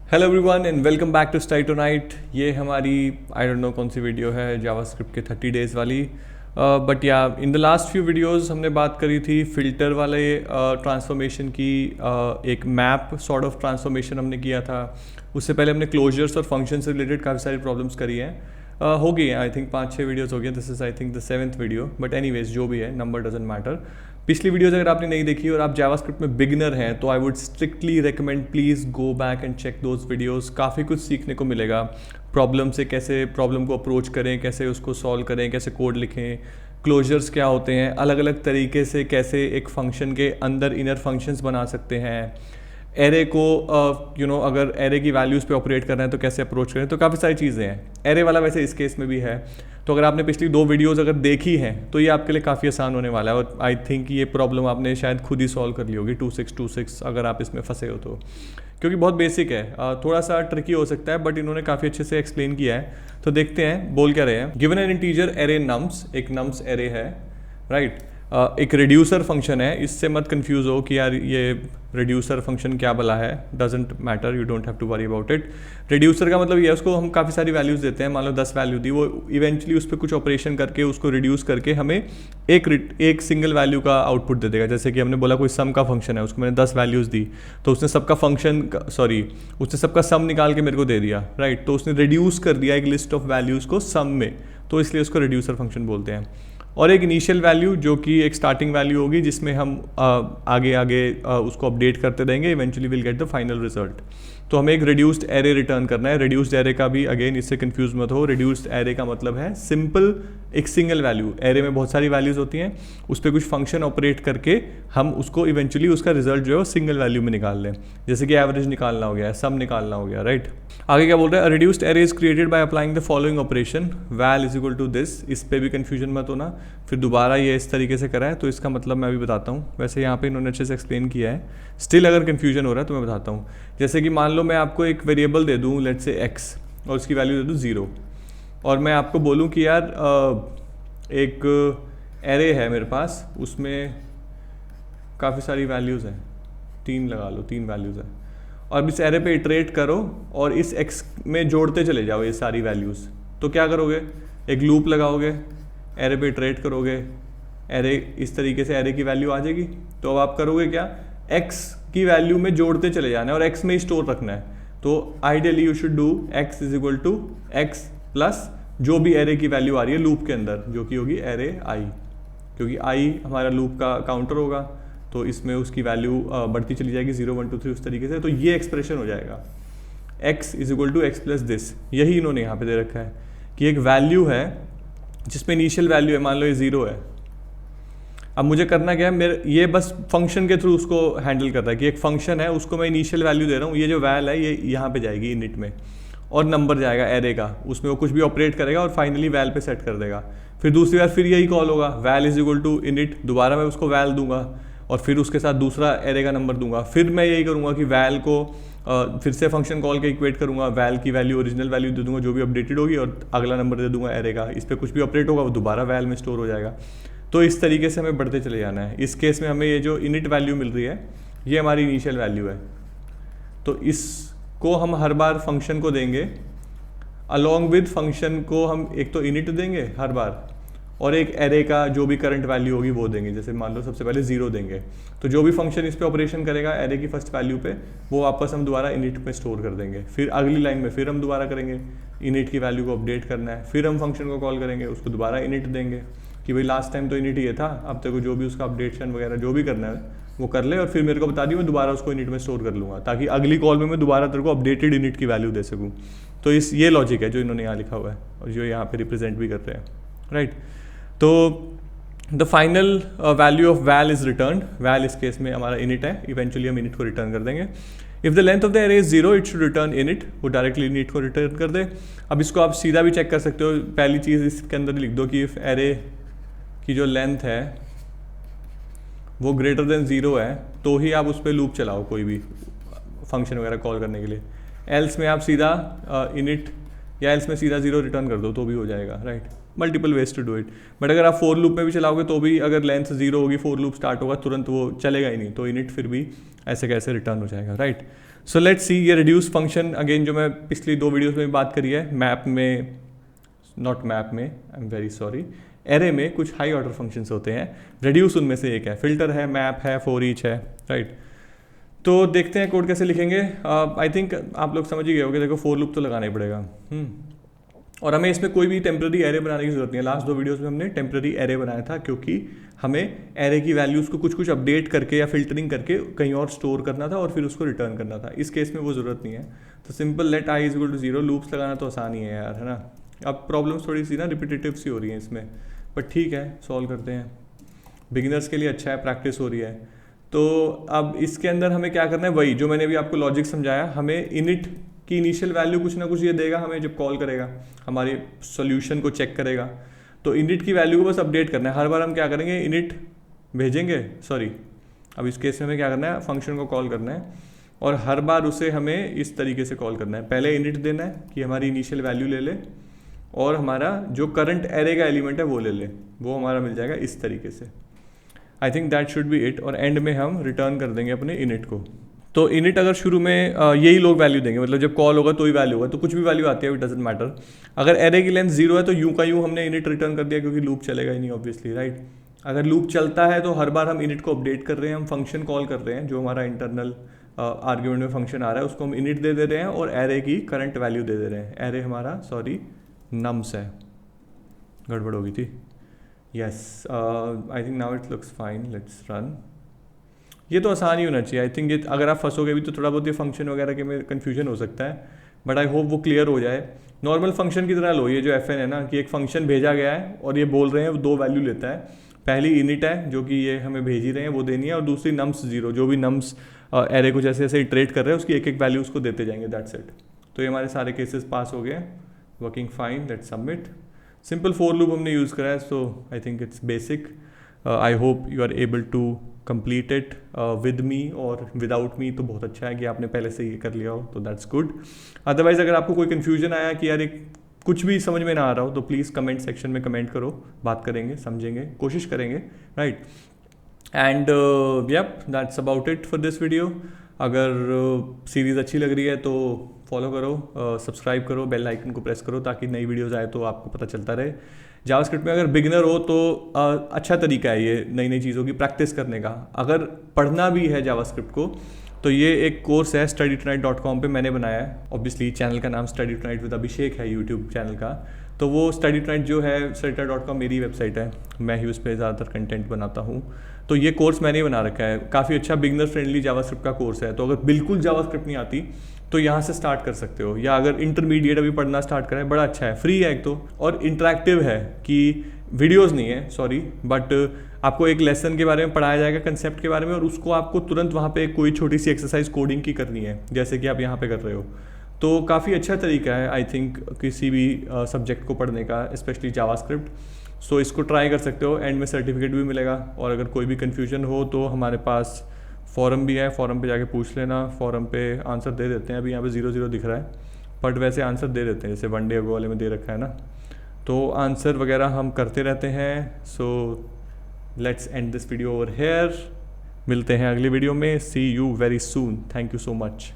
Hello everyone and welcome back to study tonight. ये हमारी I don't know कौन सी video है JavaScript के 30 डेज़ वाली। बट या in the last few videos हमने बात करी थी फिल्टर वाले ट्रांसफॉर्मेशन की। एक मैप सॉर्ट ऑफ ट्रांसफॉर्मेशन हमने किया था। उससे पहले हमने क्लोजर्स और फंक्शन से रिलेटेड काफ़ी सारी प्रॉब्लम्स करी हैं। हो गई हैं आई थिंक 5-6 वीडियोज़ हो गए। This is I think the 7th video, but anyways जो भी है नंबर डजंट मैटर। पिछली वीडियोज़ अगर आपने नहीं देखी और आप जावास्क्रिप्ट में बिगिनर हैं तो I would strictly recommend please go back and check those videos. काफ़ी कुछ सीखने को मिलेगा प्रॉब्लम से, कैसे प्रॉब्लम को अप्रोच करें, कैसे उसको सॉल्व करें, कैसे कोड लिखें, क्लोजर्स क्या होते हैं, अलग अलग तरीके से कैसे एक फंक्शन के अंदर इनर फंक्शंस बना सकते हैं, एरे को अगर एरे की वैल्यूज़ पे ऑपरेट करना है तो कैसे अप्रोच करें। तो काफ़ी सारी चीज़ें हैं। एरे वाला वैसे इस केस में भी है। तो अगर आपने पिछली 2 वीडियोज़ अगर देखी हैं तो ये आपके लिए काफ़ी आसान होने वाला है। और आई थिंक ये प्रॉब्लम आपने शायद खुद ही सॉल्व कर ली होगी 2626 अगर आप इसमें फंसे हो तो, क्योंकि बहुत बेसिक है। थोड़ा सा ट्रिकी हो सकता है बट इन्होंने काफ़ी अच्छे से एक्सप्लेन किया है। तो देखते हैं बोल क्या रहे हैं। Given an integer array nums, एक नम्स एरे है, राइट। एक रिड्यूसर फंक्शन है। इससे मत कंफ्यूज हो कि यार ये रिड्यूसर फंक्शन क्या भला है। Doesn't matter, you don't have to worry about it. Reducer का मतलब ये है उसको हम काफ़ी सारी वैल्यूज़ देते हैं। मान लो 10 वैल्यू दी, वो इवेंचुअली उस पर कुछ ऑपरेशन करके उसको रिड्यूस करके हमें एक सिंगल वैल्यू का आउटपुट दे देगा। जैसे कि हमने बोला कोई सम का फंक्शन है, उसको मैंने 10 वैल्यूज़ दी तो उसने सबका सम निकाल के मेरे को दे दिया, राइट। तो उसने रिड्यूस कर दिया एक लिस्ट ऑफ वैल्यूज़ को सम में, तो इसलिए उसको रिड्यूसर फंक्शन बोलते हैं। और एक इनिशियल वैल्यू जो कि एक स्टार्टिंग वैल्यू होगी जिसमें हम आगे उसको अपडेट करते रहेंगे। Eventually will get the final result. तो हमें एक रिड्यूस्ड एरे रिटर्न करना है। रिड्यूस्ड एरे का भी अगेन इससे कंफ्यूज मत हो। रिड्यूस्ड एरे का मतलब है सिंपल एक सिंगल वैल्यू। एरे में बहुत सारी वैल्यूज़ होती हैं, उस पर कुछ फंक्शन ऑपरेट करके हम उसको इवेंचुअली उसका रिजल्ट जो है वो सिंगल वैल्यू में निकाल लें। जैसे कि एवरेज निकालना हो गया, सम निकालना हो गया, राइट। आगे क्या बोल रहा है, reduced array is created by applying the following operation val is equal to this. इस पर भी कन्फ्यूजन मत होना। फिर दोबारा ये इस तरीके से करा है तो इसका मतलब मैं अभी बताता हूँ। वैसे यहाँ पे इन्होंने अच्छे से एक्सप्लेन किया है। स्टिल अगर कन्फ्यूजन हो रहा है तो मैं बताता हूँ। जैसे कि मान लो मैं आपको एक वेरिएबल दे दूँ, लेट्स से x, और उसकी वैल्यू दे दूँ 0, और मैं आपको बोलूँ कि यार एक एरे है मेरे पास, उसमें काफ़ी सारी वैल्यूज़ हैं, 3 लगा लो, 3 वैल्यूज़ हैं, और अब इस एरे पे इटरेट करो और इस x में जोड़ते चले जाओ ये सारी वैल्यूज़। तो क्या करोगे, एक लूप लगाओगे, एरे पे इटरेट करोगे, एरे इस तरीके से एरे की वैल्यू आ जाएगी। तो अब आप करोगे क्या, x की वैल्यू में जोड़ते चले जाना है और x में ही स्टोर रखना है। तो ideally you should do x is equal to x plus जो भी एरे की वैल्यू आ रही है लूप के अंदर, जो कि होगी एरे i, क्योंकि i हमारा लूप का काउंटर होगा। तो इसमें उसकी वैल्यू बढ़ती चली जाएगी 0 1 2 3 उस तरीके से। तो ये एक्सप्रेशन हो जाएगा x is equal to x plus this. यही इन्होंने यहाँ पे दे रखा है कि एक वैल्यू है जिसमें इनिशियल वैल्यू है, मान लो ये 0 है। अब मुझे करना क्या है, मेरे ये बस फंक्शन के थ्रू उसको हैंडल करता है कि एक फंक्शन है, उसको मैं इनिशियल वैल्यू दे रहा हूँ। ये जो वैल है ये यहाँ पे जाएगी इनिट में, और नंबर जाएगा एरे का, उसमें वो कुछ भी ऑपरेट करेगा और फाइनली वैल पे सेट कर देगा। फिर दूसरी बार फिर यही कॉल होगा, val is equal to init, दोबारा मैं उसको वैल दूंगा और फिर उसके साथ दूसरा एरे का नंबर दूंगा। फिर मैं यही करूँगा कि वैल को फिर से फंक्शन कॉल के इक्वेट करूँगा, वैल की वैल्यू ओरिजिनल वैल्यू दे दूंगा जो भी अपडेटेड होगी, और अगला नंबर दे दूंगा एरे का। इस पर कुछ भी ऑपरेट होगा वो दोबारा वैल में स्टोर हो जाएगा। तो इस तरीके से हमें बढ़ते चले जाना है। इस केस में हमें ये जो इनिट वैल्यू मिल रही है ये हमारी इनिशियल वैल्यू है। तो इसको हम हर बार फंक्शन को देंगे, अलॉन्ग विद फंक्शन को हम एक तो इनिट देंगे हर बार, और एक एरे का जो भी करंट वैल्यू होगी वो देंगे। जैसे मान लो सबसे पहले 0 देंगे, तो जो भी फंक्शन इस पे ऑपरेशन करेगा एरे की फर्स्ट वैल्यू पे, वो वापस हम दोबारा इनिट में स्टोर कर देंगे। फिर अगली लाइन में फिर हम दोबारा करेंगे, इनिट की वैल्यू को अपडेट करना है, फिर हम फंक्शन को कॉल करेंगे, उसको दोबारा इनिट देंगे कि भाई लास्ट टाइम तो इनिट ये था, अब तक जो भी उसका अपडेशन वगैरह जो भी करना है वो कर ले, और फिर मेरे को बता दी, मैं दोबारा उसको इनिट में स्टोर कर लूँगा, ताकि अगली कॉल में मैं दोबारा तेरे को अपडेटेड इनिट की वैल्यू दे सकूँ। तो ये लॉजिक है जो इन्होंने यहाँ लिखा हुआ है और जो यहाँ पे रिप्रेजेंट भी करते हैं, राइट। तो the final value of val is return. Val इस केस में हमारा इनिट है, इवेंचुअली हम इनिट को रिटर्न कर देंगे। If the length of the array is 0 it should return init, वो डायरेक्टली इनिट को रिटर्न कर दे। अब इसको आप सीधा भी चेक कर सकते हो। पहली चीज़ इसके अंदर लिख दो कि इफ एरे की जो लेंथ है वो ग्रेटर देन 0 है तो ही आप उस पर लूप चलाओ कोई भी फंक्शन वगैरह कॉल करने के लिए। एल्स में आप सीधा इनिट या एल्स में सीधा 0 रिटर्न कर दो तो भी हो जाएगा, right. Multiple ways to do it. But अगर आप फोर लूप में भी चलाओगे तो भी अगर लेंथ 0 होगी, फोर लूप स्टार्ट होगा, तुरंत वो चलेगा ही नहीं, तो इनिट फिर भी ऐसे कैसे रिटर्न हो जाएगा, राइट। सो लेट्स सी ये रिड्यूस फंक्शन अगेन जो मैं पिछली 2 वीडियोस में बात करी है, मैप में, नॉट मैप में, I am very sorry, array में कुछ हाई ऑर्डर फंक्शंस होते हैं, रिड्यूस उनमें से एक है, फिल्टर है, मैप है, फॉर ईच है, राइट। तो देखते हैं कोड कैसे लिखेंगे। आई थिंक आप लोग समझ ही गए होगे, देखो फोर लूप तो लगाना ही पड़ेगा। और हमें इसमें कोई भी टेम्प्रेरी एरे बनाने की जरूरत नहीं है। लास्ट 2 वीडियोस में हमने टेम्प्रेरी एरे बनाया था, क्योंकि हमें एरे की वैल्यूज़ को कुछ कुछ अपडेट करके या फिल्टरिंग करके कहीं और स्टोर करना था और फिर उसको रिटर्न करना था। इस केस में वो ज़रूरत नहीं है। तो simple let i is equal to 0, loops लगाना तो आसान ही है यार, है ना। अब प्रॉब्लम्स थोड़ी सी ना रिपीटेटिव सी हो रही हैं इसमें, बट ठीक है, सॉल्व करते हैं। बिगिनर्स के लिए अच्छा है, प्रैक्टिस हो रही है। तो अब इसके अंदर हमें क्या करना है, वही जो मैंने अभी आपको लॉजिक समझाया। हमें इनिट की इनिशियल वैल्यू कुछ ना कुछ ये देगा हमें, जब कॉल करेगा हमारे सॉल्यूशन को चेक करेगा, तो इनिट की वैल्यू को बस अपडेट करना है। हर बार हम क्या करेंगे, इनिट भेजेंगे, सॉरी अब इस केस में हमें क्या करना है, फंक्शन को कॉल करना है, और हर बार उसे हमें इस तरीके से कॉल करना है। पहले इनिट देना है कि हमारी इनिशियल वैल्यू ले ले, और हमारा जो करंट एरे का एलिमेंट है वो ले ले, वो हमारा मिल जाएगा इस तरीके से। I think that should be it. और एंड में हम रिटर्न कर देंगे अपने इनिट को। तो इनिट अगर शुरू में यही लोग वैल्यू देंगे, मतलब जब कॉल होगा तो ही वैल्यू होगा, तो कुछ भी वैल्यू आती है, इट डजंट मैटर। अगर एरे की लेंथ 0 है तो यूं का यूं हमने इनिट रिटर्न कर दिया, क्योंकि लूप चलेगा ही नहीं ऑब्वियसली, राइट। अगर लूप चलता है तो हर बार हम इनिट को अपडेट कर रहे हैं, हम फंक्शन कॉल कर रहे हैं, जो हमारा इंटरनल आर्ग्यूमेंट में फंक्शन आ रहा है उसको हम इनिट दे रहे हैं और एरे की करंट वैल्यू दे रहे हैं। एरे हमारा सॉरी नम्स है, गड़बड़ हो गई थी। Yes, I think now it looks fine, let's run. ये तो आसान ही होना चाहिए। आई थिंक ये अगर आप फंसोगे भी तो थोड़ा बहुत ये फंक्शन वगैरह के में कन्फ्यूजन हो सकता है, बट आई होप वो क्लियर हो जाए। नॉर्मल फंक्शन की तरह लो, ये जो एफ एन है ना, कि एक फंक्शन भेजा गया है और ये बोल रहे हैं वो 2 वैल्यू लेता है। पहली इनिट है जो कि ये हमें भेज ही रहे हैं, वो देनी है, और दूसरी नम्स 0, जो भी नम्स एरे को जैसे जैसे इटरेट कर रहे हैं उसकी एक एक वैल्यू उसको देते जाएंगे, दैट्स इट। तो ये हमारे सारे केसेस पास हो गए, working fine, let's submit. Simple for loop हमने यूज़ करा है, so I think it's basic. I hope you are able to complete it with me or without मी। तो बहुत अच्छा है कि आपने पहले से ये कर लिया हो, तो दैट्स गुड। अदरवाइज अगर आपको कोई कन्फ्यूजन आया कि यार एक कुछ भी समझ में ना आ रहा हो, तो प्लीज़ कमेंट सेक्शन में कमेंट करो, बात करेंगे, समझेंगे, कोशिश करेंगे, right. And yep, that's about it for this video. अगर सीरीज़ अच्छी लग रही है तो फॉलो करो, सब्सक्राइब करो, बेल आइकन को प्रेस करो, ताकि नई वीडियोज़ आए तो आपको पता चलता रहे। जावास्क्रिप्ट में अगर बिगिनर हो तो अच्छा तरीका है ये नई नई चीज़ों की प्रैक्टिस करने का। अगर पढ़ना भी है जावास्क्रिप्ट को तो ये एक कोर्स है studytonight.com पे मैंने बनाया है। ऑब्वियसली चैनल का नाम स्टडी टुनाइट विद अभिषेक है, यूट्यूब चैनल का। तो वो स्टडी टुनाइट जो है studytonight.com मेरी वेबसाइट है, मैं ही उस पर ज़्यादातर कंटेंट बनाता हूँ। तो ये कोर्स मैंने ही बना रखा है, काफ़ी अच्छा बिगिनर फ्रेंडली जावास्क्रिप्ट का कोर्स है। तो अगर बिल्कुल जावास्क्रिप्ट नहीं आती तो यहाँ से स्टार्ट कर सकते हो, या अगर इंटरमीडिएट अभी पढ़ना स्टार्ट करें, बड़ा अच्छा है, फ्री है एक तो, और इंटरेक्टिव है कि वीडियोस नहीं है, सॉरी, बट आपको एक लेसन के बारे में पढ़ाया जाएगा, कंसेप्ट के बारे में, और उसको आपको तुरंत वहाँ पे कोई छोटी सी एक्सरसाइज कोडिंग की करनी है, जैसे कि आप यहाँ पे कर रहे हो। तो काफ़ी अच्छा तरीका है आई थिंक किसी भी सब्जेक्ट को पढ़ने का, स्पेशली जावास्क्रिप्ट। सो इसको ट्राई कर सकते हो, एंड में सर्टिफिकेट भी मिलेगा। और अगर कोई भी कन्फ्यूजन हो तो हमारे पास फॉरम भी है, फॉरम पे जाके पूछ लेना, फॉरम पे आंसर दे देते हैं। अभी यहाँ पे 0 दिख रहा है, बट वैसे आंसर दे देते हैं, जैसे 1 डे अगो वाले में दे रखा है ना, तो आंसर वगैरह हम करते रहते हैं। So let's end this video over here, मिलते हैं अगली वीडियो में, see you very soon, thank you so much.